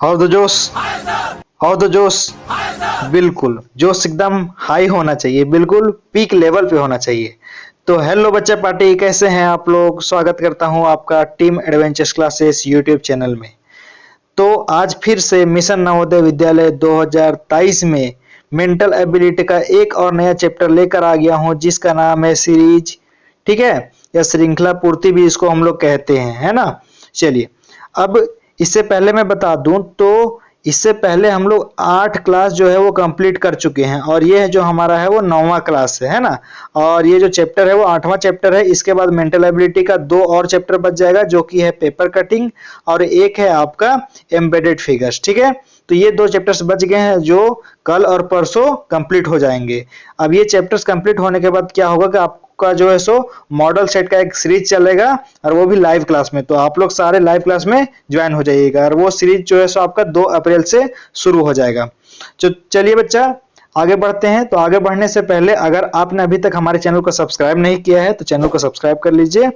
How the जोश, how the जोश। बिल्कुल जोश एकदम हाई होना चाहिए, बिल्कुल पीक लेवल पे होना चाहिए। तो हेलो बच्चा पार्टी, कैसे हैं आप लोग? स्वागत करता हूं आपका team adventures classes YouTube channel में। तो आज फिर से मिशन नवोदय विद्यालय 2023 में मेंटल एबिलिटी का एक और नया चैप्टर लेकर आ गया हूं, जिसका नाम है सीरीज। ठीक है, या श्रृंखला पूर्ति भी इसको हम लोग कहते हैं, है ना। चलिए, अब इससे पहले मैं बता दूं तो इससे पहले हम लोग 8 क्लास जो है वो कंप्लीट कर चुके हैं, और ये जो हमारा है वो 9वां क्लास है ना। और ये जो चैप्टर है वो 8वां चैप्टर है। इसके बाद मेंटल एबिलिटी का 2 और चैप्टर बच जाएगा, जो कि है पेपर कटिंग, और एक है आपका एम्बेडेड फिगर्स। ठीक है, तो ये 2 चैप्टर्स बच गए हैं जो कल और परसों कंप्लीट हो जाएंगे। अब ये चैप्टर्स कंप्लीट होने के बाद क्या होगा कि आपका जो है सो मॉडल सेट का एक सीरीज चलेगा, और वो भी लाइव क्लास में। तो आप लोग सारे लाइव क्लास में ज्वाइन हो जाइएगा, और वो सीरीज जो है सो आपका 2 अप्रैल से शुरू हो जाएगा। तो चलिए बच्चा, आगे बढ़ते हैं। तो आगे बढ़ने से पहले अगर आपने अभी तक हमारे चैनल को सब्सक्राइब नहीं किया है तो चैनल को सब्सक्राइब कर लीजिए,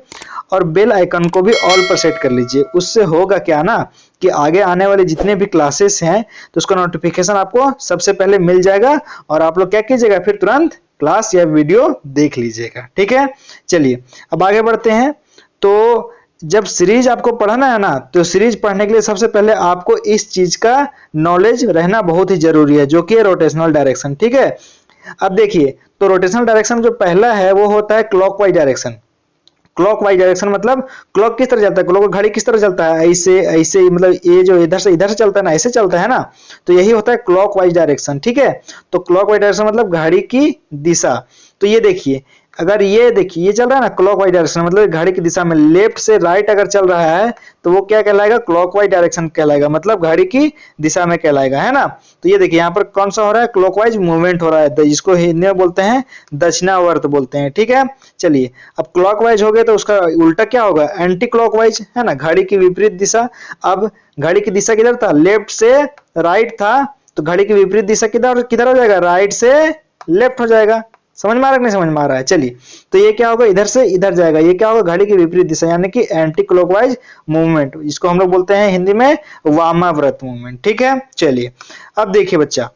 और बेल आइकन को भी ऑल पर सेट कर लीजिए। उससे होगा क्या ना कि आगे आने वाले जितने भी क्लासेस हैं तो उसका नोटिफिकेशन आपको सबसे पहले मिल जाएगा, और आप लोग क्या कीजिएगा, फिर तुरंत क्लास या वीडियो देख लीजिएगा। ठीक है, चलिए अब आगे बढ़ते हैं। तो जब सीरीज आपको पढ़ना है ना, तो सीरीज पढ़ने के लिए सबसे पहले आपको इस चीज का नॉलेज रहना बहुत ही जरूरी है, जो कि है रोटेशनल डायरेक्शन। ठीक है, अब देखिए, तो रोटेशनल डायरेक्शन जो पहला है वो होता है क्लॉकवाइज डायरेक्शन। क्लॉकवाइज डायरेक्शन मतलब क्लॉक किस तरह चलता है, क्लॉक घड़ी किस तरह चलता है, ऐसे ऐसे, मतलब ये जो इधर से चलता है ना, ऐसे चलता है ना, तो यही होता है क्लॉकवाइज डायरेक्शन। ठीक है, तो क्लॉकवाइज डायरेक्शन मतलब घड़ी की दिशा। तो ये देखिए, अगर ये देखिए ये चल रहा है ना क्लॉकवाइज डायरेक्शन, मतलब घड़ी की दिशा में लेफ्ट से राइट अगर चल रहा है तो वो क्या कहलाएगा, क्लॉकवाइज डायरेक्शन कहलाएगा, मतलब घड़ी की दिशा में कहलाएगा, है ना। तो ये देखिए यहाँ पर कौन सा हो रहा है, क्लॉकवाइज मूवमेंट हो रहा है, जिसको हिंदी में बोलते हैं दक्षिणावर्त बोलते हैं। ठीक है, चलिए अब क्लॉकवाइज हो गया तो उसका उल्टा क्या होगा, एंटी क्लॉकवाइज, है ना, घड़ी की विपरीत दिशा। अब घड़ी की दिशा किधर था, लेफ्ट से राइट था, तो घड़ी की विपरीत दिशा किधर किधर हो जाएगा, राइट से लेफ्ट हो जाएगा। समझ में आ रहा है नहीं समझ में आ रहा है? चलिए, तो ये क्या होगा, इधर से इधर जाएगा, ये क्या होगा, घड़ी की विपरीत दिशा, यानी कि एंटी क्लॉकवाइज मूवमेंट, जिसको हम लोग बोलते हैं हिंदी में वामाव्रत मूवमेंट। ठीक है, चलिए अब देखिए बच्चा,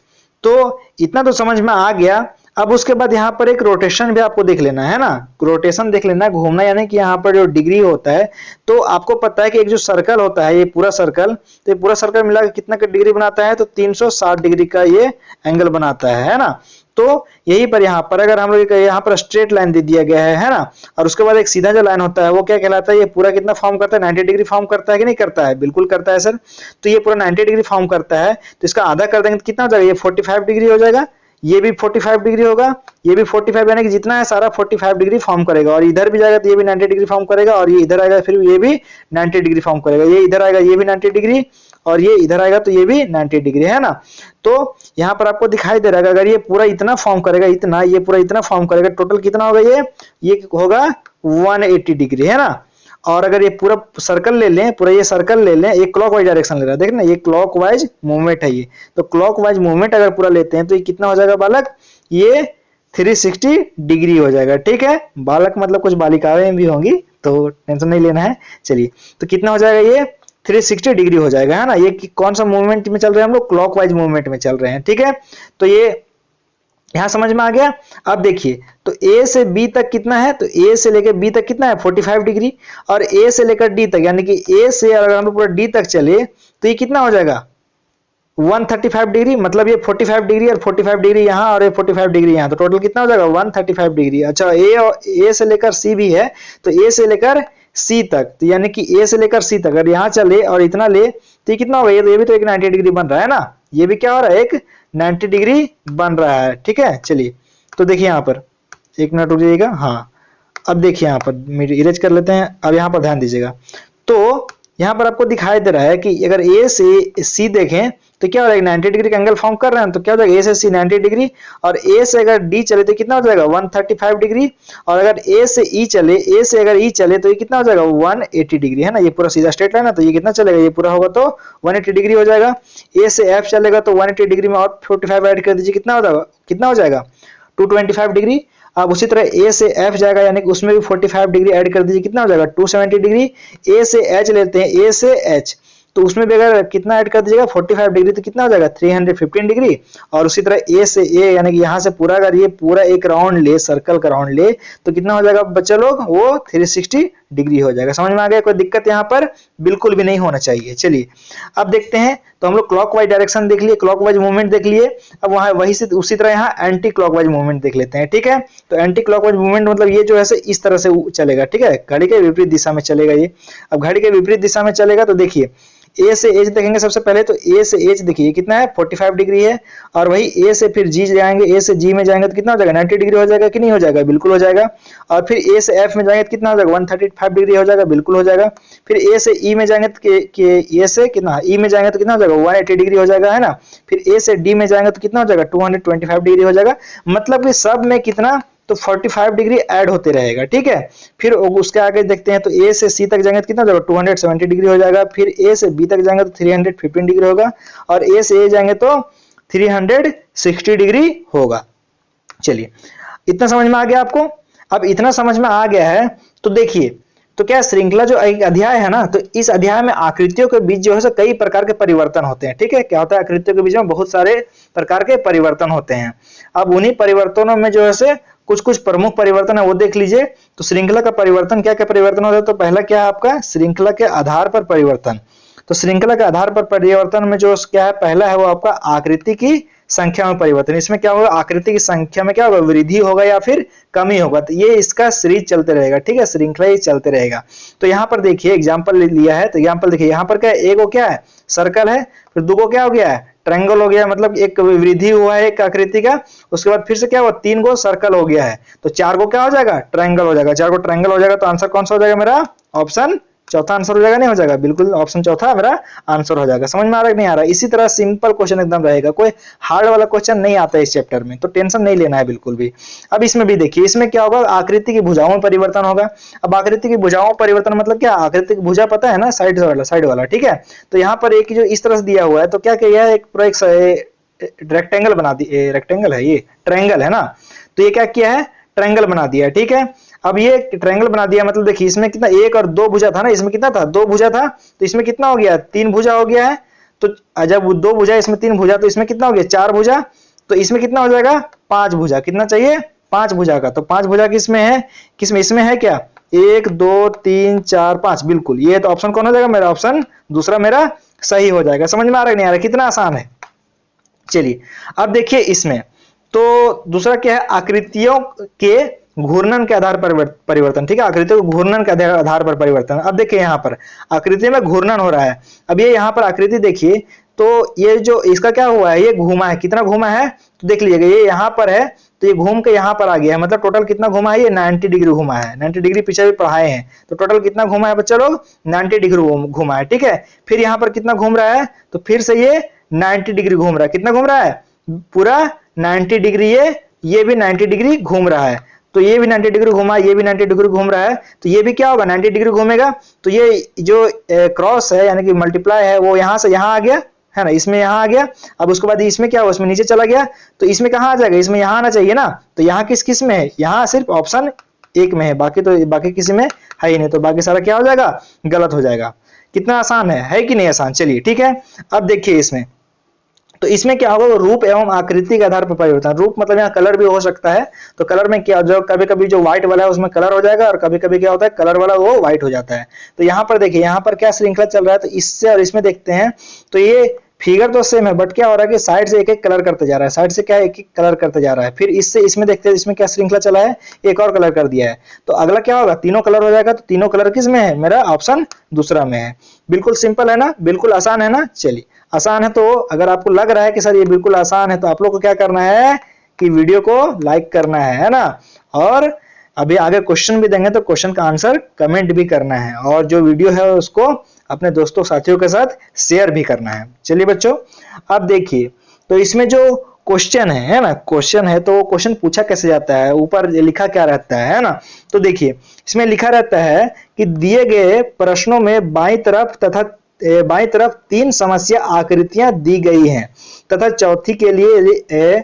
तो इतना तो समझ में आ गया। अब उसके बाद यहाँ पर एक रोटेशन भी आपको देख लेना है ना, रोटेशन देख लेना, घूमना, यानी कि यहाँ पर जो डिग्री होता है, तो आपको पता है कि एक जो सर्कल होता है, ये पूरा सर्कल, तो ये पूरा सर्कल मिला के कितना का डिग्री बनाता है, तो 360 डिग्री का ये एंगल बनाता है ना। तो यही पर यहाँ पर अगर हम लोग यहाँ पर स्ट्रेट लाइन दे दिया गया है ना, और उसके बाद एक सीधा जो लाइन होता है वो क्या कहलाता है, ये पूरा कितना फॉर्म करता है, 90 डिग्री फॉर्म करता है कि नहीं करता है? बिल्कुल करता है सर। तो ये पूरा 90 डिग्री फॉर्म करता है, तो इसका आधा कर देंगे तो कितना हो जाएगा, ये 45 डिग्री हो जाएगा, ये भी 45 डिग्री होगा, ये भी 45, यानी कि जितना है सारा 45 डिग्री फॉर्म करेगा, और इधर भी जाएगा तो ये भी 90 डिग्री फॉर्म करेगा, और ये इधर आएगा फिर ये भी 90 डिग्री फॉर्म करेगा, ये इधर आएगा ये भी 90 डिग्री, और ये इधर आएगा तो ये भी 90 डिग्री, है ना। तो यहाँ पर आपको दिखाई दे रहा है, अगर ये पूरा इतना फॉर्म करेगा, इतना, ये पूरा इतना फॉर्म करेगा, टोटल कितना होगा, ये होगा 180 डिग्री, है ना। और अगर ये पूरा सर्कल ले लें, पूरा ये सर्कल ले लें, एक क्लॉकवाइज डायरेक्शन ले रहा है, देख ना, ये क्लॉकवाइज मूवमेंट है ये, तो क्लॉकवाइज मूवमेंट अगर पूरा लेते हैं तो ये कितना हो जाएगा बालक, ये 360 डिग्री हो जाएगा। ठीक है, बालक मतलब कुछ बालिकाएं भी होंगी, तो टेंशन नहीं लेना है। चलिए, तो कितना हो जाएगा, ये 360 डिग्री हो जाएगा, है ना। ये कौन सा मूवमेंट में चल रहे हैं हम लोग, क्लॉकवाइज मूवमेंट में चल रहे हैं। ठीक है, तो ये यहां समझ में आ गया। अब देखिए, तो A से B तक कितना है, तो A से लेकर B तक कितना है, 45 डिग्री, और A से लेकर D तक, यानी कि A से अगर हम लोग पूरा D तक चले तो ये कितना हो जाएगा, 135 डिग्री, मतलब ये 45 डिग्री और 45 डिग्री यहाँ, और ये 45 डिग्री यहाँ, तो टोटल कितना हो जाएगा, 135 डिग्री। अच्छा, A से लेकर C भी है, तो A से लेकर C तक, तो यानी कि A से लेकर C तक अगर यहाँ चले और इतना ले तो ये कितना होगा, ये भी तो एक 90 डिग्री बन रहा है ना, ये भी क्या हो रहा है, एक 90 डिग्री बन रहा है। ठीक है, चलिए, तो देखिए यहाँ पर एक मिनट रुक जाइएगा। हाँ, अब देखिए यहाँ पर इरेज कर लेते हैं, अब यहाँ पर ध्यान दीजिएगा। तो यहाँ पर आपको दिखाई दे रहा है कि अगर A से C देखें तो क्या हो जाएगा, 90 डिग्री का एंगल फॉर्म कर रहे हैं, तो क्या हो जाएगा, A से C 90 डिग्री, और A से अगर D चले तो कितना हो जाएगा, 135 डिग्री, और अगर A से E चले, A से अगर E चले तो ये कितना हो जाएगा, 180 डिग्री, है ना। ये पूरा सीधा स्ट्रेट लाइन है, तो ये कितना चलेगा, ये पूरा होगा तो 180 डिग्री हो जाएगा। A से F चलेगा तो 180 डिग्री में और 45 ऐड कर दीजिए, कितना हो जाएगा 225 डिग्री। अब उसी तरह A से F जाएगा, यानी कि उसमें भी 45 डिग्री ऐड कर दीजिए, कितना हो जाएगा 270 डिग्री। A से H लेते हैं, A से H तो उसमें भी अगर कितना ऐड कर दीजिएगा 45 डिग्री, तो कितना हो जाएगा 315 डिग्री। और उसी तरह ए से ए यानी कि यहाँ से पूरा अगर ये पूरा एक राउंड ले, सर्कल का राउंड ले, तो कितना हो जाएगा बच्चे लोग, वो 360 डिग्री हो जाएगा। समझ में आ गया? कोई दिक्कत यहाँ पर बिल्कुल भी नहीं होना चाहिए। चलिए अब देखते हैं, तो हम लोग क्लॉकवाइज डायरेक्शन देख लिए, क्लॉकवाइज मूवमेंट देख लिए। अब वहां वही से उसी तरह यहाँ एंटी क्लॉकवाइज मूवमेंट देख लेते हैं। ठीक है, तो एंटी क्लॉकवाइज मूवमेंट मतलब ये जो है इस तरह से चलेगा। ठीक है, घड़ी के विपरीत दिशा में चलेगा ये। अब घड़ी के विपरीत दिशा में चलेगा तो देखिए ए से एच देखेंगे सबसे पहले, तो ए से एच देखिए कितना है 45 डिग्री है। और वही ए से फिर जी जाएंगे, ए से जी में जाएंगे तो कितना हो जाएगा 90 डिग्री हो जाएगा कि नहीं हो जाएगा? बिल्कुल हो जाएगा। और फिर ए से एफ में जाएंगे तो कितना हो जाएगा 135 डिग्री हो जाएगा, बिल्कुल हो जाएगा। फिर ए से ई में जाएंगे तो ए से कितना ई में जाएंगे तो कितना हो जाएगा 180 डिग्री हो जाएगा, है ना। फिर ए से डी में जाएंगे तो कितना हो जाएगा 225 डिग्री हो जाएगा। मतलब कि सब में कितना, तो 45 डिग्री ऐड होते रहेगा। ठीक है, फिर उसके आगे देखते हैं, तो ए से सी तक जाएंगे तो कितना हो जाएगा 270 डिग्री हो जाएगा। फिर ए से बी तक जाएंगे तो 315 डिग्री होगा। और ए से ए जाएंगे तो 360 डिग्री होगा। चलिए इतना समझ में आ गया आपको? अब इतना समझ में आ गया है तो देखिए, तो क्या श्रृंखला जो एक अध्याय है ना, तो इस अध्याय में आकृतियों के बीच जो है कई प्रकार के परिवर्तन होते हैं। ठीक है, क्या होता है आकृतियों के बीच में बहुत सारे प्रकार के परिवर्तन होते हैं। अब उन्हीं परिवर्तनों में जो है कुछ कुछ प्रमुख परिवर्तन है वो देख लीजिए। तो श्रृंखला का परिवर्तन क्या क्या परिवर्तन होता है? तो पहला क्या है आपका श्रृंखला के आधार पर परिवर्तन। तो श्रृंखला के आधार पर परिवर्तन में जो क्या है, पहला है वो आपका आकृति की संख्या में परिवर्तन। इसमें क्या होगा, आकृति की संख्या में क्या होगा, वृद्धि होगा या फिर कमी होगा। तो ये इसका सीरीज चलते रहेगा। ठीक है, श्रृंखला ही चलते रहेगा। तो यहाँ पर देखिए एग्जाम्पल लिया है, तो एग्जाम्पल देखिए यहाँ पर क्या है, एक क्या है सर्कल है, फिर दो क्या हो गया है ट्रायंगल हो गया, मतलब एक वृद्धि हुआ है एक आकृति का। उसके बाद फिर से क्या हुआ 3 गो सर्कल हो गया है, तो 4 गो क्या हो जाएगा ट्रायंगल हो जाएगा। 4 गो ट्रायंगल हो जाएगा तो आंसर कौन सा हो जाएगा मेरा? ऑप्शन चौथा आंसर हो जाएगा, नहीं हो जाएगा? बिल्कुल ऑप्शन चौथा मेरा आंसर हो जाएगा। समझ में आ रहा है नहीं आ रहा है? इसी तरह सिंपल क्वेश्चन एकदम रहेगा, कोई हार्ड वाला क्वेश्चन नहीं आता है इस चैप्टर में, तो टेंशन नहीं लेना है बिल्कुल भी। अब इसमें भी देखिए, इसमें क्या होगा, आकृति की भुजाओं में परिवर्तन होगा। अब आकृति की भुजाओं में परिवर्तन मतलब क्या, आकृति की भुजा पता है ना, साइड वाला। ठीक है, तो यहाँ पर एक जो इस तरह से दिया हुआ है, तो क्या किया है, एक पूरा एक रेक्टेंगल बना दिया, रेक्टेंगल है ये, ट्रायंगल है ना, तो ये क्या किया है ट्रायंगल बना दिया है। ठीक है, अब ये ट्रायंगल बना दिया मतलब देखिए इसमें कितना 1 और 2 भुजा था ना, इसमें कितना था 2 भुजा था, तो इसमें कितना हो गया 3 भुजा हो गया है। तो जब 2 भुजा इसमें 3 भुजा, तो इसमें कितना हो गया 4 भुजा, तो इसमें कितना हो जाएगा 5 भुजा। कितना चाहिए 5 भुजा का, तो 5 भुजा किसमें है, किसमें इसमें है क्या 1 2 3 4 5, बिल्कुल। ये तो ऑप्शन कौन हो जाएगा मेरा, ऑप्शन दूसरा मेरा सही हो जाएगा। समझ में आ रहा है नहीं आ रहा, कितना आसान है। चलिए अब देखिए इसमें, तो दूसरा क्या है, आकृतियों के घूर्णन के आधार पर परिवर्तन। ठीक है, आकृतियों के घूर्णन के आधार पर परिवर्तन। अब देखिए यहाँ पर आकृति में घूर्णन हो रहा है। अब ये यहाँ पर आकृति देखिए, तो ये जो इसका क्या हुआ है, ये घूमा है, कितना घूमा है, तो देख लीजिएगा ये यहाँ पर है, तो ये घूम के यहाँ पर आ गया है, मतलब टोटल कितना घुमा है, ये 90 डिग्री घुमा है। 90 डिग्री पीछे भी पढ़ाए हैं, तो टोटल कितना घुमा है बच्चा लोग 90 डिग्री घुमा है। ठीक है, फिर यहाँ पर कितना घूम रहा है, तो फिर से ये 90 डिग्री घूम रहा है। कितना घूम रहा है, पूरा 90 डिग्री। ये भी 90 डिग्री घूम रहा है, तो ये भी 90 डिग्री घुमा, ये भी 90 डिग्री घूम रहा है, तो ये भी क्या होगा 90 डिग्री घूमेगा। तो ये जो क्रॉस है यानी कि मल्टीप्लाई है, वो यहाँ से यहाँ आ गया है ना, इसमें यहाँ आ गया। अब उसके बाद इसमें क्या हुआ, इसमें नीचे चला गया, तो इसमें कहाँ आ जाएगा, इसमें यहाँ आना चाहिए ना। तो यहाँ किस में है, यहाँ सिर्फ ऑप्शन 1 में है, बाकी किसी में है ही नहीं, तो बाकी सारा क्या हो जाएगा गलत हो जाएगा। कितना आसान है कि नहीं आसान। चलिए ठीक है, अब देखिए इसमें, तो इसमें क्या होगा, रूप एवं आकृति के आधार पर परिवर्तन। रूप मतलब यहाँ कलर भी हो सकता है, तो कलर में क्या, जो कभी कभी जो व्हाइट वाला है उसमें कलर हो जाएगा, और कभी कभी क्या होता है कलर वाला वो व्हाइट हो जाता है। तो यहाँ पर देखिए, यहाँ पर क्या श्रृंखला चल रहा है, तो इससे और इसमें देखते हैं, तो ये फिगर तो सेम है, बट क्या हो रहा है कि साइड से एक एक कलर करते जा रहा है, साइड से क्या एक एक कलर करते जा रहा है। फिर इससे इसमें देखते हैं, इसमें क्या श्रृंखला चला है, एक और कलर कर दिया है, तो अगला क्या होगा तीनों कलर हो जाएगा। तो तीनों कलर किस में है, मेरा ऑप्शन दूसरा में है। बिल्कुल सिंपल है ना, बिल्कुल आसान है ना। चलिए आसान है, तो अगर आपको लग रहा है कि सर ये बिल्कुल आसान है, तो आप लोग को क्या करना है कि वीडियो को लाइक करना है ना, और अभी आगे क्वेश्चन भी देंगे तो क्वेश्चन का आंसर कमेंट भी करना है, और जो वीडियो है उसको अपने दोस्तों साथियों के साथ शेयर भी करना है। चलिए बच्चों अब देखिए, तो इसमें जो क्वेश्चन है ना, क्वेश्चन है, तो क्वेश्चन पूछा कैसे जाता है, ऊपर लिखा क्या रहता है ना। तो देखिए इसमें लिखा रहता है कि दिए गए प्रश्नों में बाईं तरफ 3 समस्या आकृतियां दी गई हैं, तथा चौथी के लिए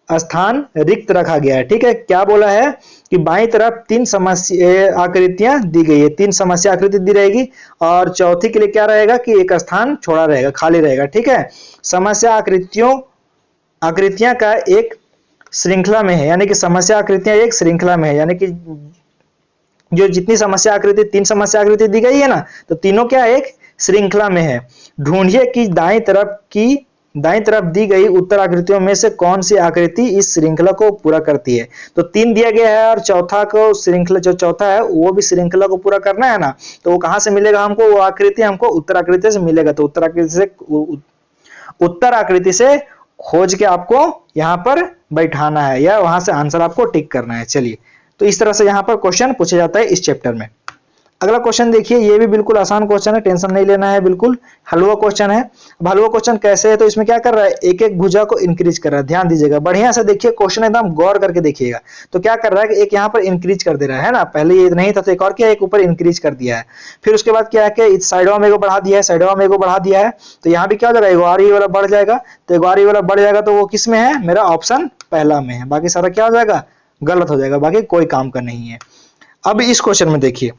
स्थान रिक्त रखा गया है। ठीक है, क्या बोला है कि बाईं तरफ 3 समस्या आकृतियां दी गई है, 3 समस्या आकृति दी रहेगी और चौथी के लिए क्या रहेगा कि एक स्थान छोड़ा रहेगा, खाली रहेगा। ठीक है, समस्या आकृतियां का एक श्रृंखला में है, यानी कि समस्या आकृतियां एक श्रृंखला में है, यानी कि जो जितनी समस्या आकृति 3 समस्या आकृति दी गई है ना, तो तीनों क्या एक श्रृंखला में है। ढूंढिए कि दाईं तरफ दी गई उत्तर आकृतियों में से कौन सी आकृति इस श्रृंखला को पूरा करती है। तो 3 दिया गया है और चौथा को श्रृंखला, जो चौथा है वो भी श्रृंखला को पूरा करना है ना, तो वो कहां से मिलेगा हमको, वो आकृति हमको उत्तर आकृति से मिलेगा। तो उत्तर आकृति से खोज के आपको यहां पर बैठाना है या वहां से आंसर आपको टिक करना है। चलिए, तो इस तरह से यहां पर क्वेश्चन पूछा जाता है इस चैप्टर में। अगला क्वेश्चन देखिए, ये भी बिल्कुल आसान क्वेश्चन है, टेंशन नहीं लेना है, बिल्कुल हलवा क्वेश्चन है। अब हलवा क्वेश्चन कैसे है, तो इसमें क्या कर रहा है, एक एक भुजा को इंक्रीज कर रहा है। ध्यान दीजिएगा, बढ़िया से देखिए क्वेश्चन, एकदम गौर करके देखिएगा। तो क्या कर रहा है कि एक यहाँ पर इंक्रीज कर दे रहा है ना, पहले ये नहीं था तो एक और क्या, एक ऊपर इंक्रीज कर दिया है। फिर उसके बाद क्या है कि साइडवा में बढ़ा दिया है, साइडवा में बढ़ा दिया है। तो यहाँ भी क्या हो जाएगा, एक और ये वाला बढ़ जाएगा। तो एक और ये वाला बढ़ जाएगा, तो वो किस में है, मेरा ऑप्शन पहला में है। बाकी सारा क्या हो जाएगा, गलत हो जाएगा, बाकी कोई काम का नहीं है। अब इस क्वेश्चन में देखिए,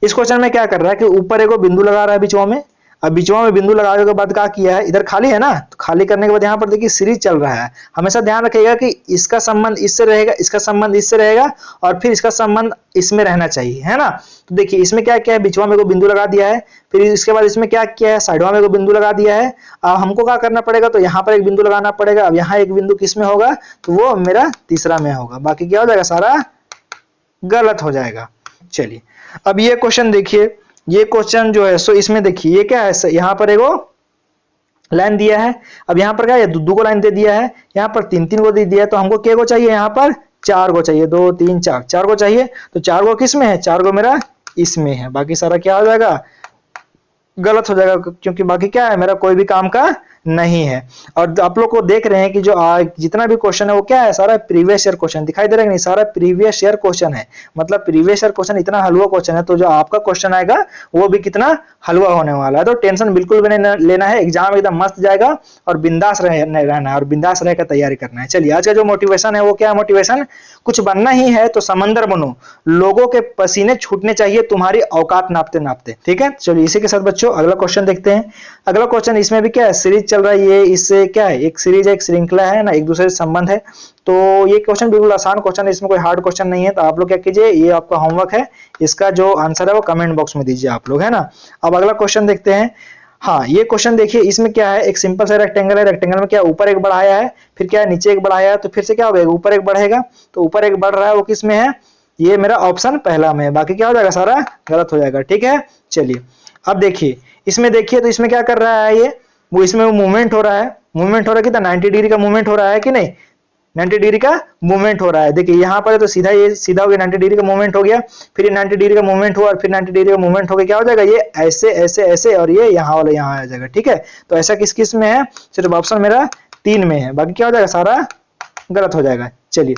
इस क्वेश्चन में क्या कर रहा है कि ऊपर एक बिंदु लगा रहा है बीचवा में। अब बीचवा में बिंदु लगाने के बाद क्या किया है, इधर खाली है ना, तो खाली करने के बाद यहाँ पर देखिए सीरीज चल रहा है। हमेशा ध्यान रखिएगा कि इसका संबंध इससे रहेगा, इसका संबंध इससे रहेगा और फिर इसका संबंध इसमें रहना चाहिए, है ना। तो देखिए इसमें क्या क्या है, बीचवा में को बिंदु लगा दिया है, फिर इसके बाद इसमें क्या किया है, साइडवा में को बिंदु लगा दिया है। अब हमको क्या करना पड़ेगा, तो यहाँ पर एक बिंदु लगाना पड़ेगा। अब यहाँ एक बिंदु किस में होगा, तो वो मेरा तीसरा में होगा। बाकी क्या हो जाएगा, सारा गलत हो जाएगा। चलिए, अब ये क्वेश्चन देखिए, ये क्वेश्चन जो है सो इसमें देखिए ये क्या है, यहाँ पर एगो लाइन दिया है। अब यहाँ पर क्या है, दो को लाइन दे दिया है, यहाँ पर 3 को दे दिया है। तो हमको क्या को चाहिए, यहाँ पर 4 को चाहिए, 2 3 4, 4 को चाहिए। तो 4 को किस में है, 4 को मेरा इसमें है। बाकी सारा क्या हो जाएगा, गलत हो जाएगा, क्योंकि बाकी क्या है, मेरा कोई भी काम का नहीं है। और आप लोग को देख रहे हैं कि जो जितना भी क्वेश्चन है वो क्या है, सारा प्रीवियस ईयर क्वेश्चन दिखाई दे रहा है नहीं, सारा प्रीवियस ईयर क्वेश्चन है। मतलब प्रीवियस ईयर क्वेश्चन इतना हलवा क्वेश्चन है, तो जो आपका क्वेश्चन आएगा वो भी कितना हलवा होने वाला है। तो टेंशन बिल्कुल भी नहीं लेना है, एग्जाम एकदम मस्त जाएगा और बिंदास रहना है और बिंदास रहकर तैयारी करना है। चलिए, आज का जो मोटिवेशन है वो क्या है, मोटिवेशन कुछ बनना ही है तो समंदर बनो, लोगों के पसीने छूटने चाहिए तुम्हारी औकात नापते नापते। ठीक है, चलिए इसी के साथ बच्चों अगला क्वेश्चन देखते हैं। अगला क्वेश्चन, इसमें भी क्या है, सीरीज चल रहा है, ये इससे क्या है, एक सीरीज है, एक श्रृंखला है ना, एक दूसरे से संबंध है। तो ये क्वेश्चन बिल्कुल आसान क्वेश्चन है, इसमें कोई हार्ड क्वेश्चन नहीं है। तो आप लोग क्या कीजिए, ये आपका होमवर्क है, इसका जो आंसर है वो कमेंट बॉक्स में दीजिए आप लोग, है ना। अब अगला क्वेश्चन देखते हैं। हाँ, ये क्वेश्चन देखिए, इसमें क्या है, एक सिंपल सा रेक्टेंगल है, रेक्टेंगल में क्या ऊपर एक बढ़ाया है, फिर क्या है नीचे एक बढ़ाया है, तो फिर से क्या होगा, ऊपर एक बढ़ेगा। तो ऊपर एक बढ़ रहा है, वो किस में है, ये मेरा ऑप्शन पहला में है। बाकी क्या हो जाएगा, सारा गलत हो जाएगा। ठीक है, चलिए अब देखिए, इसमें देखिए तो इसमें क्या कर रहा है, ये वो इसमें मूवमेंट हो रहा है, मूवमेंट हो रहा है कितना, 90 डिग्री का मूवमेंट हो रहा है कि नहीं, 90 डिग्री का मूवमेंट हो रहा है। देखिए यहाँ पर तो सीधा ये सीधा हो गया, 90 डिग्री का मूवमेंट हो गया, फिर ये 90 डिग्री का मूवमेंट हुआ और फिर 90 डिग्री का मूवमेंट हो गया, क्या हो जाएगा, ये ऐसे ऐसे ऐसे और ये यहाँ वाला यहाँ आ जाएगा। ठीक है, तो ऐसा किस किस में है, सिर्फ ऑप्शन मेरा 3 में है। बाकी क्या हो जाएगा, सारा गलत हो जाएगा। चलिए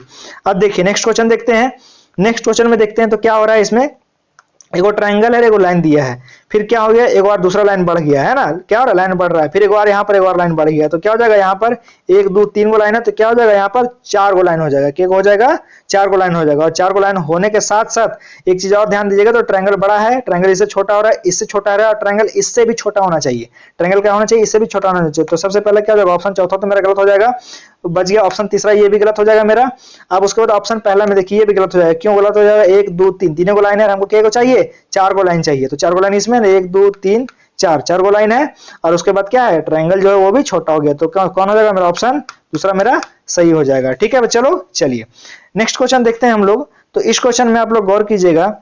अब देखिए नेक्स्ट क्वेश्चन देखते हैं। नेक्स्ट क्वेश्चन में देखते हैं तो क्या हो रहा है, इसमें एक और ट्रायंगल है, एक और लाइन दिया है, फिर क्या हो गया, एक और दूसरा लाइन बढ़ गया है ना, क्या हो रहा है, लाइन बढ़ रहा है, फिर एक और यहाँ पर एक और लाइन बढ़ गया। तो क्या हो जाएगा, यहाँ पर 1 2 3 गो लाइन है, तो क्या हो जाएगा, यहाँ पर 4 गो लाइन हो जाएगा। क्या हो जाएगा, 4 गो लाइन हो जाएगा। और 4 गो लाइन होने के साथ साथ एक चीज और ध्यान दीजिएगा, तो ट्रायंगल बड़ा है, ट्रायंगल इससे छोटा हो रहा है, इससे छोटा हो रहा है, और ट्रायंगल इससे भी छोटा होना चाहिए। ट्रायंगल क्या होना चाहिए, इससे भी छोटा होना चाहिए। तो सबसे पहले क्या हो जाएगा, ऑप्शन चौथा तो मेरा गलत हो जाएगा, बच गया ऑप्शन तीसरा, ये भी गलत हो जाएगा मेरा। अब उसके बाद ऑप्शन पहला में देखिए, ये भी गलत हो जाएगा। क्यों गलत हो जाएगा, 1 2 3 तीनों को लाइन है, हमको क्या को चाहिए, 4 गो लाइन चाहिए। तो 4 गो लाइन इसमें 1 2 3 4, 4 गो लाइन है। और उसके बाद क्या है, ट्रायंगल जो है वो भी छोटा हो गया। तो कौन हो जाएगा, मेरा ऑप्शन दूसरा मेरा सही हो जाएगा। ठीक है, चलो चलिए नेक्स्ट क्वेश्चन देखते हैं हम लोग। तो इस क्वेश्चन में आप लोग गौर कीजिएगा,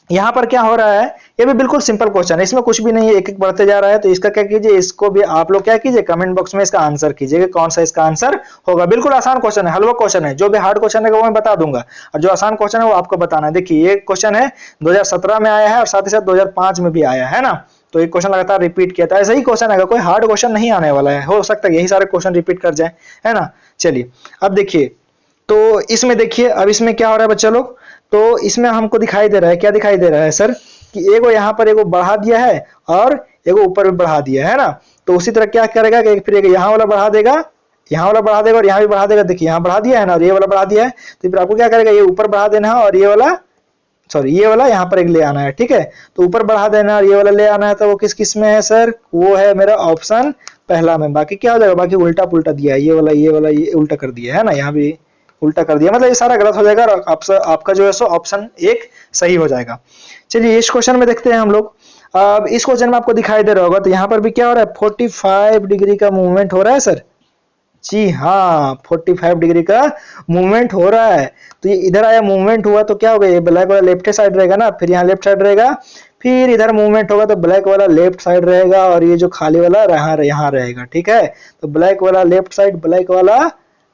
यहाँ पर क्या हो रहा है, ये भी बिल्कुल सिंपल क्वेश्चन है, इसमें कुछ भी नहीं है, एक एक बढ़ते जा रहा है। तो इसका क्या कीजिए, इसको भी आप लोग क्या कीजिए, कमेंट बॉक्स में इसका आंसर कीजिएगा, कौन सा इसका आंसर होगा। बिल्कुल आसान क्वेश्चन है, हलवा क्वेश्चन है, जो भी हार्ड क्वेश्चन है वो मैं बता दूंगा, और जो आसान क्वेश्चन है वो आपको बताना है। देखिए ये क्वेश्चन है 2017 में आया है और साथ ही साथ 2005 में भी आया है ना, तो एक क्वेश्चन लगातार रिपीट किया था। ऐसा ही क्वेश्चन आएगा, कोई हार्ड क्वेश्चन नहीं आने वाला है, हो सकता है यही सारे क्वेश्चन रिपीट कर जाए, है ना। चलिए अब देखिए, तो इसमें देखिए, अब इसमें क्या हो रहा है बच्चा लोग, तो इसमें हमको दिखाई दे रहा है, क्या दिखाई दे रहा है सर, कि एगो यहाँ पर एगो बढ़ा दिया है और एगो ऊपर भी बढ़ा दिया है ना। तो उसी तरह क्या करेगा कि फिर यहाँ वाला बढ़ा देगा, यहाँ वाला बढ़ा देगा और यहाँ भी बढ़ा देगा। देखिए यहाँ बढ़ा दिया है ना और ये वाला बढ़ा दिया है, तो फिर आपको क्या करेगा, ये ऊपर बढ़ा देना है और ये वाला सॉरी ये वाला यहाँ पर एक ले आना है। ठीक है, तो ऊपर बढ़ा देना और ये वाला ले आना है। तो वो किस किस में है सर, वो है मेरा ऑप्शन पहला में। बाकी क्या हो जाएगा, बाकी उल्टा पुल्टा दिया है, ये वाला ये उल्टा कर दिया है ना, यहाँ भी उल्टा कर दिया, मतलब ये सारा गलत हो जाएगा और आपका जो है सो ऑप्शन एक सही हो जाएगा। चलिए इस क्वेश्चन में देखते हैं हम लोग। अब इस क्वेश्चन में आपको दिखाई दे रहा होगा, तो यहाँ पर भी क्या हो रहा है, 45 डिग्री का मूवमेंट हो रहा है सर। जी हाँ, 45 डिग्री का मूवमेंट हो रहा है। तो ये इधर आया मूवमेंट हुआ तो क्या होगा, ये ब्लैक वाला लेफ्ट साइड रहेगा ना, फिर यहाँ लेफ्ट साइड रहेगा, फिर इधर मूवमेंट होगा तो ब्लैक वाला लेफ्ट साइड रहेगा और ये जो खाली वाला यहाँ रहेगा। ठीक है, तो ब्लैक वाला लेफ्ट साइड, ब्लैक वाला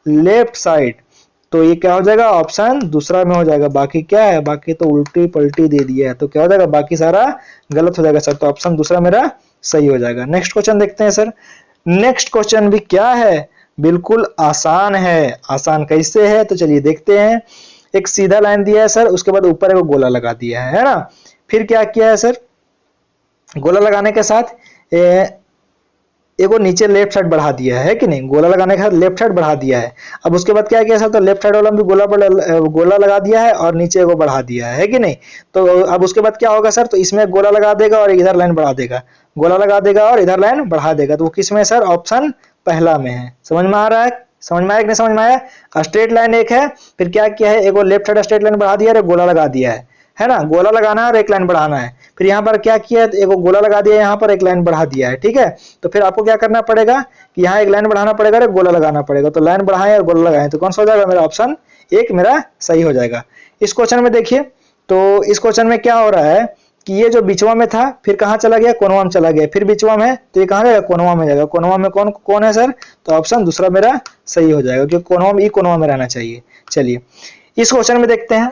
लेफ्ट साइड, तो ये क्या हो जाएगा, ऑप्शन दूसरा में हो जाएगा। बाकी क्या है, बाकी तो उल्टी पलटी दे दिया है, तो क्या हो जाएगा, बाकी सारा गलत हो जाएगा सर। तो ऑप्शन दूसरा मेरा सही हो जाएगा। नेक्स्ट क्वेश्चन देखते हैं सर। नेक्स्ट क्वेश्चन भी क्या है, बिल्कुल आसान है। आसान कैसे है, तो चलिए देखते हैं। एक सीधा लाइन दिया है सर, उसके बाद ऊपर एक गोला लगा दिया है ना। फिर क्या किया है सर, गोला लगाने के साथ एक वो नीचे लेफ्ट साइड बढ़ा दिया है कि नहीं, गोला लगाने के साथ लेफ्ट साइड बढ़ा दिया है। अब उसके बाद क्या किया सर, तो लेफ्ट साइड वाला भी गोला लगा दिया है और नीचे को बढ़ा दिया है कि नहीं। तो अब उसके बाद क्या होगा सर, तो इसमें गोला लगा देगा और इधर लाइन बढ़ा देगा, गोला लगा देगा और इधर लाइन बढ़ा देगा। तो वो किस में सर, ऑप्शन पहला में है। समझ में आ रहा है, समझ में आया कि नहीं समझ में आया। स्ट्रेट लाइन एक है, फिर क्या किया है, एक लेफ्ट साइड स्ट्रेट लाइन बढ़ा दिया और गोला लगा दिया है ना, गोला लगाना है और एक लाइन बढ़ाना है। फिर यहाँ पर क्या किया, एक गोला लगा दिया, यहाँ पर एक लाइन बढ़ा दिया है। ठीक है, तो फिर आपको क्या करना पड़ेगा कि यहाँ एक लाइन बढ़ाना पड़ेगा और एक गोला लगाना पड़ेगा। तो लाइन बढ़ाएं और गोला लगाएं, तो कौन सा हो जाएगा, मेरा ऑप्शन एक मेरा सही हो जाएगा। इस क्वेश्चन में देखिए, तो इस क्वेश्चन में क्या हो रहा है कि ये जो बीचवा में था फिर कहाँ चला गया, कोनवा में चला गया, फिर बीचवा में, तो ये कहाँ जाएगा, कोनवा में जाएगा। कोनवा में कौन कौन है सर, तो ऑप्शन दूसरा मेरा सही हो जाएगा, क्योंकि कोनवा में रहना चाहिए। चलिए इस क्वेश्चन में देखते हैं।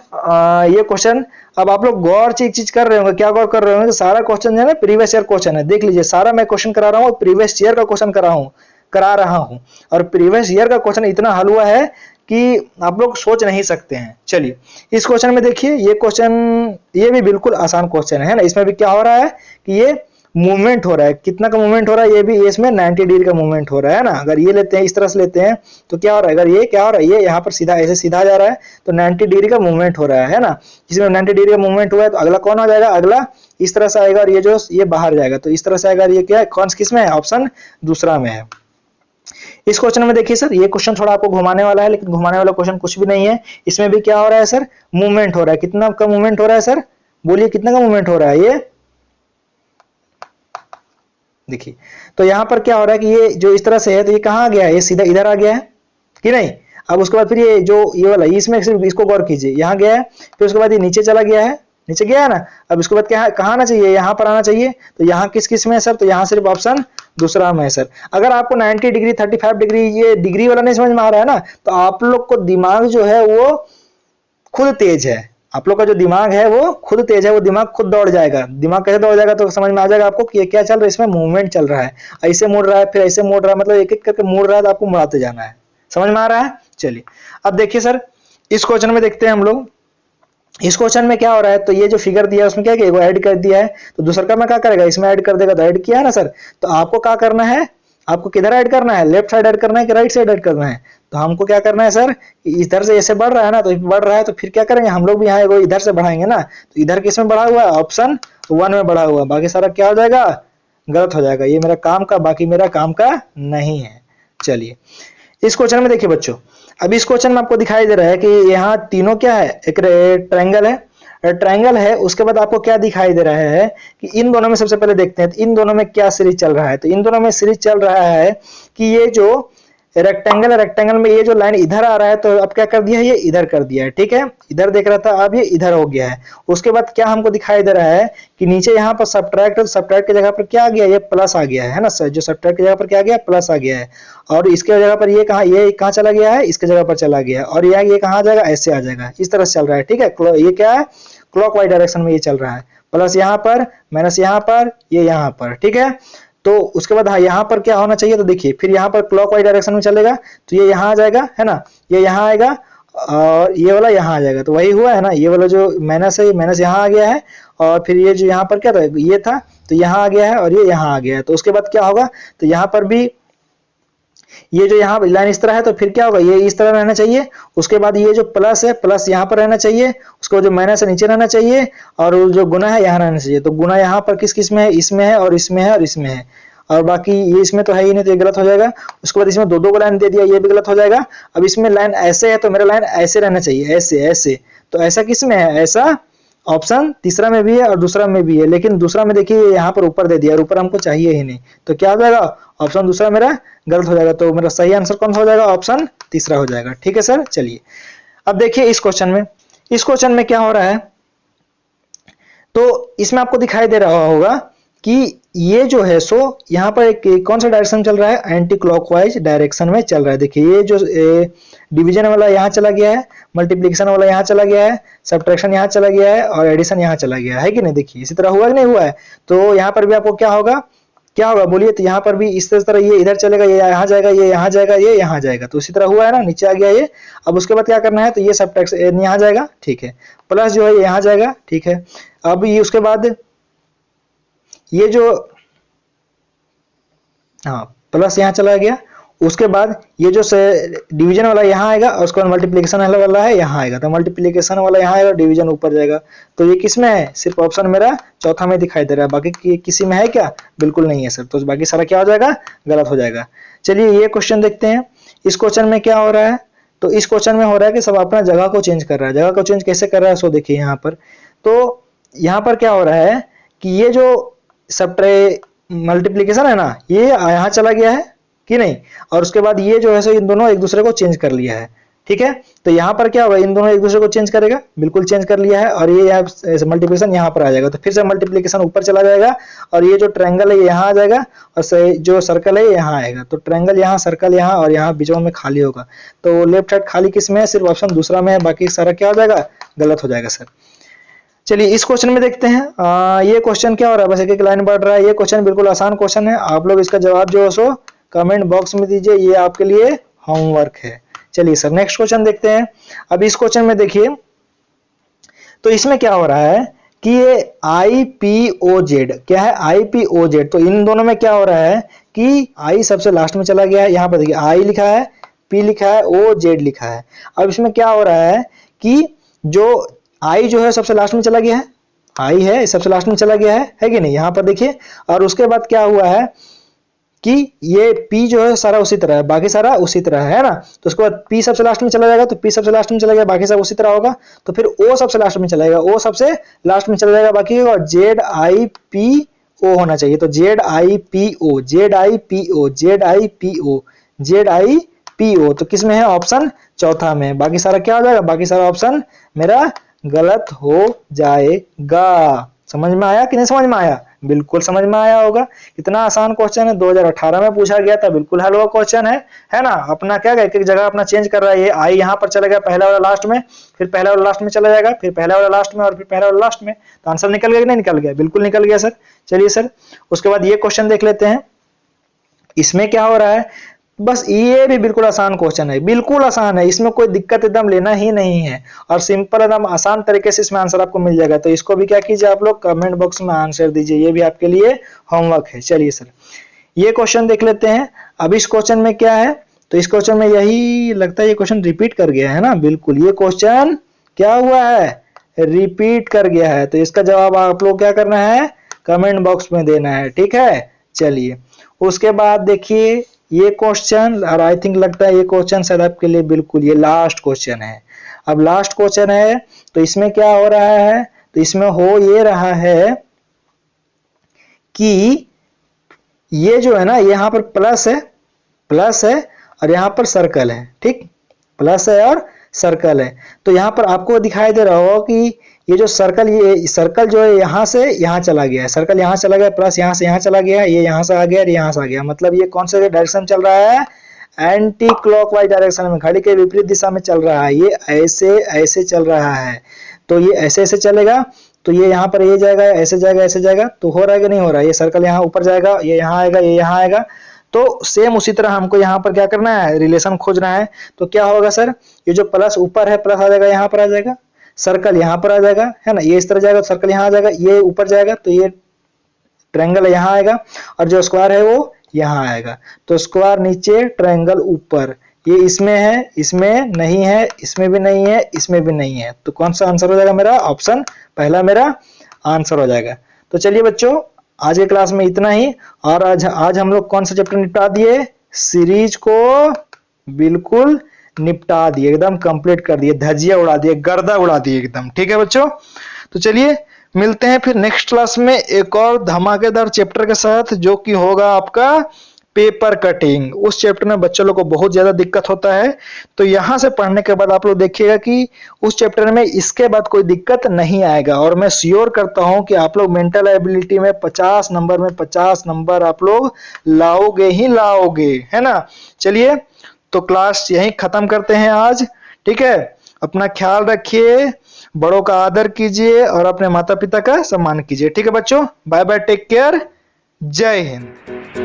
ये क्वेश्चन अब आप लोग गौर से एक चीज कर रहे होंगे, क्या गौर कर रहे होंगे, तो सारा क्वेश्चन जो है ना प्रीवियस ईयर क्वेश्चन है। देख लीजिए, सारा मैं क्वेश्चन करा रहा हूँ, प्रीवियस ईयर का क्वेश्चन करा रहा हूँ और प्रीवियस ईयर का क्वेश्चन इतना हलवा है कि आप लोग सोच नहीं सकते हैं। चलिए इस क्वेश्चन में देखिए, ये क्वेश्चन ये भी बिल्कुल आसान क्वेश्चन है ना। इसमें भी क्या हो रहा है कि ये मूवमेंट हो रहा है, कितना का मूवमेंट हो रहा है, ये भी इसमें 90 डिग्री का मूवमेंट हो रहा है ना। अगर ये लेते हैं, इस तरह से लेते हैं, तो क्या हो रहा है, अगर ये क्या हो रहा है, ये यहाँ पर सीधा ऐसे सीधा जा रहा है तो 90 डिग्री का मूवमेंट हो रहा है ना। जिसमें 90 डिग्री का मूवमेंट हुआ है तो अगला कौन हो जाएगा, अगला इस तरह से आएगा और ये जो ये बाहर जाएगा, तो इस तरह से आएगा। ये क्या है, कौन किस में है, ऑप्शन दूसरा में है। इस क्वेश्चन में देखिए सर, ये क्वेश्चन थोड़ा आपको घुमाने वाला है, लेकिन घुमाने वाला क्वेश्चन कुछ भी नहीं है। इसमें भी क्या हो रहा है सर, मूवमेंट हो रहा है। कितना का मूवमेंट हो रहा है सर, बोलिए कितना का मूवमेंट हो रहा है, ये देखिए। तो यहाँ पर क्या हो रहा है कि ये जो इस तरह से है, तो ये कहाँ आ गया है, ये सीधा इधर आ गया है कि नहीं। अब उसके बाद फिर ये जो ये वाला, इसमें सिर्फ इसको गौर कीजिए, यहाँ गया है, फिर उसके बाद ये नीचे चला गया है, नीचे गया है ना। अब इसके बाद क्या कहाँ आना चाहिए, यहाँ पर आना चाहिए। तो यहाँ किस किस में है सर, तो यहाँ सिर्फ ऑप्शन दूसरा में है सर। अगर आपको 90 डिग्री 35 डिग्री ये डिग्री वाला नहीं समझ में आ रहा है ना, तो आप लोग को दिमाग जो है वो खुद तेज है, आप लोग का जो दिमाग है वो खुद तेज है, वो दिमाग खुद दौड़ जाएगा। दिमाग कैसे दौड़ जाएगा, तो समझ में आ जाएगा आपको कि ये क्या चल रहा है, इसमें मूवमेंट चल रहा है, ऐसे मुड़ रहा है फिर ऐसे मुड़ रहा है, मतलब एक एक करके मुड़ रहा है, तो आपको मुड़ाते जाना है। समझ में आ रहा है। चलिए अब देखिए सर, इस क्वेश्चन में देखते हैं हम लोग। इस क्वेश्चन में क्या हो रहा है, तो ये जो फिगर दिया है उसमें क्या किया, ऐड कर दिया है, तो दूसरा का मैं क्या करेगा, इसमें ऐड कर देगा। तो ऐड किया है ना सर, तो आपको क्या करना है, आपको किधर ऐड करना है, लेफ्ट साइड ऐड करना है कि राइट साइड ऐड करना है। तो हमको क्या करना है सर, इधर से ऐसे बढ़ रहा है ना, तो बढ़ रहा है, तो फिर क्या करेंगे हम लोग भी यहाँ इधर से बढ़ाएंगे ना। तो इधर किस में बढ़ा हुआ है, ऑप्शन 1 में बढ़ा हुआ, बाकी सारा क्या हो जाएगा, गलत हो जाएगा। ये मेरा काम का, बाकी मेरा काम का नहीं है। चलिए इस क्वेश्चन में देखिए बच्चों, अब इस क्वेश्चन में आपको दिखाई दे रहा है कि यहाँ तीनों क्या है, एक ट्रायंगल है, ट्रायंगल है। उसके बाद आपको क्या दिखाई दे रहा है कि इन दोनों में सबसे पहले देखते हैं, तो इन दोनों में क्या सीरीज चल रहा है। तो इन दोनों में सीरीज चल रहा है कि ये जो रेक्टेंगल है, रेक्टेंगल में ये जो लाइन इधर आ रहा है, तो अब क्या कर दिया है, ये इधर कर दिया है। ठीक है, इधर देख रहा था, अब ये इधर हो गया है। उसके बाद क्या हमको दिखाई दे रहा है कि नीचे यहाँ पर सब्ट्रैक्ट, तो सब्ट्रैक्ट की जगह पर क्या आ गया, ये प्लस आ गया है ना सर। जो सब्ट्रैक्ट की जगह पर क्या आ गया, प्लस आ गया है। और इसके जगह पर ये कहाँ चला गया है, इसके जगह पर चला गया है। और ये कहाँ आ जाएगा, ऐसे आ जाएगा, इस तरह से चल रहा है। ठीक है, ये क्या है, क्लॉकवाइज डायरेक्शन में ये चल रहा है, प्लस यहाँ पर माइनस यहाँ पर, ये यहाँ पर। ठीक है, तो उसके बाद हाँ यहाँ पर क्या होना चाहिए, तो देखिए फिर यहाँ पर क्लॉकवाइज डायरेक्शन में चलेगा, तो ये यहाँ आ जाएगा है ना, ये यहाँ आएगा और ये वाला यहाँ आ जाएगा। तो वही हुआ है ना, ये वाला जो माइनस है, माइनस यहाँ आ गया है, और फिर ये जो यहाँ पर क्या था, ये था, तो यहाँ आ गया है और ये यहाँ आ गया है। तो उसके बाद क्या होगा, तो यहाँ पर भी ये जो यहाँ लाइन इस तरह है तो फिर क्या होगा, ये इस तरह रहना चाहिए। उसके बाद ये जो प्लस है, प्लस यहाँ पर रहना चाहिए, उसके बाद जो माइनस है नीचे रहना चाहिए, और जो गुना है यहाँ रहना चाहिए। तो गुना यहाँ पर किस किस में है, इसमें है और इसमें है और इसमें है, और बाकी ये इसमें तो है ही नहीं, तो ये गलत हो जाएगा। उसके बाद इसमें दो दो को लाइन दे दिया, ये भी गलत हो जाएगा। अब इसमें लाइन ऐसे है तो मेरा लाइन ऐसे रहना चाहिए, ऐसे ऐसे। तो ऐसा किस में है, ऐसा ऑप्शन तीसरा में भी है और दूसरा में भी है, लेकिन दूसरा में देखिए यहाँ पर ऊपर दे दिया और ऊपर हमको चाहिए ही नहीं, तो क्या हो जाएगा, ऑप्शन दूसरा मेरा गलत हो जाएगा। तो मेरा सही आंसर कौन सा हो जाएगा, ऑप्शन तीसरा हो जाएगा। ठीक है सर, चलिए अब देखिए इस क्वेश्चन में क्या हो रहा है। तो इसमें आपको दिखाई दे रहा होगा कि ये जो है सो यहाँ पर एक कौन सा डायरेक्शन चल रहा है, एंटी क्लॉकवाइज डायरेक्शन में चल रहा है। देखिए ये जो डिवीजन वाला यहाँ चला गया है, मल्टीप्लिकेशन वाला यहाँ चला गया है, सब्ट्रैक्शन यहाँ चला गया है और एडिशन यहाँ चला गया है कि नहीं। देखिए इसी तरह हुआ कि नहीं हुआ है। तो यहाँ पर भी आपको क्या होगा बोलिए। तो यहाँ पर भी इस तरह ये इधर चलेगा, ये यहाँ जाएगा, ये यहाँ जाएगा, ये यहाँ जाएगा। तो इसी तरह हुआ है ना, नीचे आ गया ये। अब उसके बाद क्या करना है, तो ये सब्ट्रैक्शन यहाँ जाएगा, ठीक है, प्लस जो है यहाँ जाएगा, ठीक है। अब ये उसके बाद ये जो प्लस यहाँ चला गया। उसके बाद ये जो डिवीजन वाला यहाँ आएगा और उसके बाद मल्टीप्लिकेशन वाला है यहाँ आएगा। तो मल्टीप्लिकेशन वाला यहाँ आएगा, डिवीजन ऊपर जाएगा। तो ये किस में है, सिर्फ ऑप्शन मेरा चौथा में दिखाई दे रहा है, बाकी किसी में है क्या, बिल्कुल नहीं है सर। तो बाकी सारा क्या हो जाएगा, गलत हो जाएगा। चलिए ये क्वेश्चन देखते हैं। इस क्वेश्चन में क्या हो रहा है, तो इस क्वेश्चन में हो रहा है कि सब अपना जगह को चेंज कर रहा है। जगह को चेंज कैसे कर रहा है, सो देखिए यहाँ पर। तो यहाँ पर क्या हो रहा है कि ये जो मल्टीप्लिकेशन है ना, ये यहाँ चला गया है कि नहीं, और उसके बाद ये जो है सो इन दोनों एक दूसरे को चेंज कर लिया है, ठीक है। तो यहाँ पर क्या होगा, इन दोनों एक दूसरे को चेंज करेगा, बिल्कुल चेंज कर लिया है, और ये मल्टीप्लिकेशन यहाँ पर आ जाएगा। तो फिर से मल्टीप्लिकेशन ऊपर चला जाएगा और ये जो ट्रायंगल है ये यहाँ आ जाएगा और जो सर्कल है ये यहाँ आएगा। तो ट्रायंगल यहाँ, सर्कल यहाँ, और यहाँ बीच में खाली होगा। तो लेफ्ट साइड खाली किस में है, सिर्फ ऑप्शन दूसरा में है, बाकी सारा क्या हो जाएगा, गलत हो जाएगा सर। चलिए इस क्वेश्चन में देखते हैं। ये क्वेश्चन क्या हो रहा है, बस एक लाइन बढ़ रहा है। ये क्वेश्चन बिल्कुल आसान क्वेश्चन है, आप लोग इसका जवाब जो है सो कमेंट बॉक्स में दीजिए, ये आपके लिए होमवर्क है। चलिए सर नेक्स्ट क्वेश्चन देखते हैं। अब इस क्वेश्चन में देखिए, तो इसमें क्या हो रहा है कि ये IPOZ क्या है, IPOZ। तो इन दोनों में क्या हो रहा है कि I सबसे लास्ट में चला गया है। यहाँ पर देखिए I लिखा है, P लिखा है, OZ लिखा है। अब इसमें क्या हो रहा है कि जो I जो है सबसे लास्ट में चला गया है, I है सबसे लास्ट में चला गया है कि नहीं, यहाँ पर देखिए। और उसके बाद क्या हुआ है कि ये P जो है सारा उसी तरह है, बाकी सारा उसी तरह है ना। तो उसके बाद P सबसे लास्ट में चला जाएगा, तो P सबसे लास्ट में चला गया, बाकी सब उसी तरह होगा। तो फिर O सबसे लास्ट में चला जाएगा, O सबसे लास्ट में चला जाएगा, बाकी और ZIPO होना चाहिए। तो ZIPO ZIPO ZIPO ZIPO तो किस में है, ऑप्शन चौथा में। बाकी सारा क्या हो जाएगा, बाकी सारा ऑप्शन मेरा गलत हो जाएगा। समझ में आया कि नहीं समझ में आया, बिल्कुल समझ में आया होगा। इतना आसान क्वेश्चन है, 2018 में पूछा गया था, बिल्कुल हल हुआ क्वेश्चन है ना। अपना क्या एक एक जगह अपना चेंज कर रहा है। ये आई यहाँ पर चला गया पहला वाला लास्ट में, फिर पहला वाला लास्ट में चला जाएगा, फिर पहला वाला लास्ट में और फिर पहला वाला लास्ट में। तो आंसर निकल गया कि नहीं निकल गया, बिल्कुल निकल गया सर। चलिए सर उसके बाद ये क्वेश्चन देख लेते हैं। इसमें क्या हो रहा है, बस ये भी बिल्कुल आसान क्वेश्चन है, बिल्कुल आसान है, इसमें कोई दिक्कत एकदम लेना ही नहीं है और सिंपल एकदम आसान तरीके से इसमें आंसर आपको मिल जाएगा। तो इसको भी क्या कीजिए, आप लोग कमेंट बॉक्स में आंसर दीजिए, ये भी आपके लिए होमवर्क है। चलिए सर ये क्वेश्चन देख लेते हैं। अब इस क्वेश्चन में क्या है, तो इस क्वेश्चन में यही लगता है ये क्वेश्चन रिपीट कर गया है ना, बिल्कुल ये क्वेश्चन क्या हुआ है, रिपीट कर गया है। तो इसका जवाब आप लोग क्या करना है, कमेंट बॉक्स में देना है, ठीक है। चलिए उसके बाद देखिए ये क्वेश्चन, और आई थिंक लगता है ये क्वेश्चन शायद आपके लिए बिल्कुल ये लास्ट क्वेश्चन है। अब लास्ट क्वेश्चन है, तो इसमें क्या हो रहा है, तो इसमें हो ये रहा है कि ये जो है ना, यहाँ पर प्लस है और यहाँ पर सर्कल है, ठीक, प्लस है और सर्कल है। तो यहाँ पर आपको दिखाई दे रहा हो कि ये जो सर्कल, ये सर्कल जो है यहाँ से यहाँ चला गया है, सर्कल यहाँ चला गया, प्लस यहाँ से यहाँ चला गया, ये यहाँ से आ गया और यहाँ से आ गया। मतलब ये कौन से डायरेक्शन चल रहा है, एंटी क्लॉकवाइज डायरेक्शन में, घड़ी के विपरीत दिशा में चल रहा है। ये ऐसे ऐसे चल रहा है, तो ये ऐसे ऐसे चलेगा, तो ये यहाँ पर ये जाएगा, ऐसे जाएगा, ऐसे जाएगा। तो हो रहा है कि नहीं हो रहा है, ये सर्कल यहाँ ऊपर जाएगा, ये यहाँ आएगा, ये यहाँ आएगा। तो सेम उसी तरह हमको यहाँ पर क्या करना है, रिलेशन खोजना है। तो क्या होगा सर, ये जो प्लस ऊपर है, प्लस आ जाएगा, यहाँ पर आ जाएगा, सर्कल यहाँ पर आ जाएगा, है ना, ये इस तरह जाएगा, सर्कल यहाँ आ जाएगा, ये ऊपर जाएगा, तो ये ट्रायंगल यहाँ आएगा, और जो स्क्वायर है वो यहाँ आएगा। तो स्क्वायर नीचे, ट्रायंगल ऊपर। ये इसमें है, इसमें नहीं है, इसमें भी नहीं है, इसमें भी नहीं है। तो कौन सा आंसर हो जाएगा मेरा? ऑप्शन पहला मेरा आंसर हो जाएगा। तो चलिए बच्चों, आज के क्लास में इतना ही। और आज हम लोग कौन सा चैप्टर निपटा दिए? सीरीज को बिल्कुल निपटा दिए, एकदम कंप्लीट कर दिए, धजिया उड़ा दिए, गर्दा उड़ा दिए एकदम। ठीक है बच्चों, तो चलिए मिलते हैं फिर नेक्स्ट क्लास में एक और धमाकेदार चैप्टर के साथ, जो कि होगा आपका पेपर कटिंग। उस चैप्टर में बच्चों लोग को बहुत ज्यादा दिक्कत होता है, तो यहां से पढ़ने के बाद आप लोग देखिएगा कि उस चैप्टर में इसके बाद कोई दिक्कत नहीं आएगा। और मैं श्योर करता हूं कि आप लोग मेंटल एबिलिटी में 50 नंबर में 50 नंबर आप लोग लाओगे ही लाओगे, है ना। चलिए, तो क्लास यहीं खत्म करते हैं आज। ठीक है, अपना ख्याल रखिए, बड़ों का आदर कीजिए और अपने माता पिता का सम्मान कीजिए। ठीक है बच्चों, बाय बाय, टेक केयर, जय हिंद।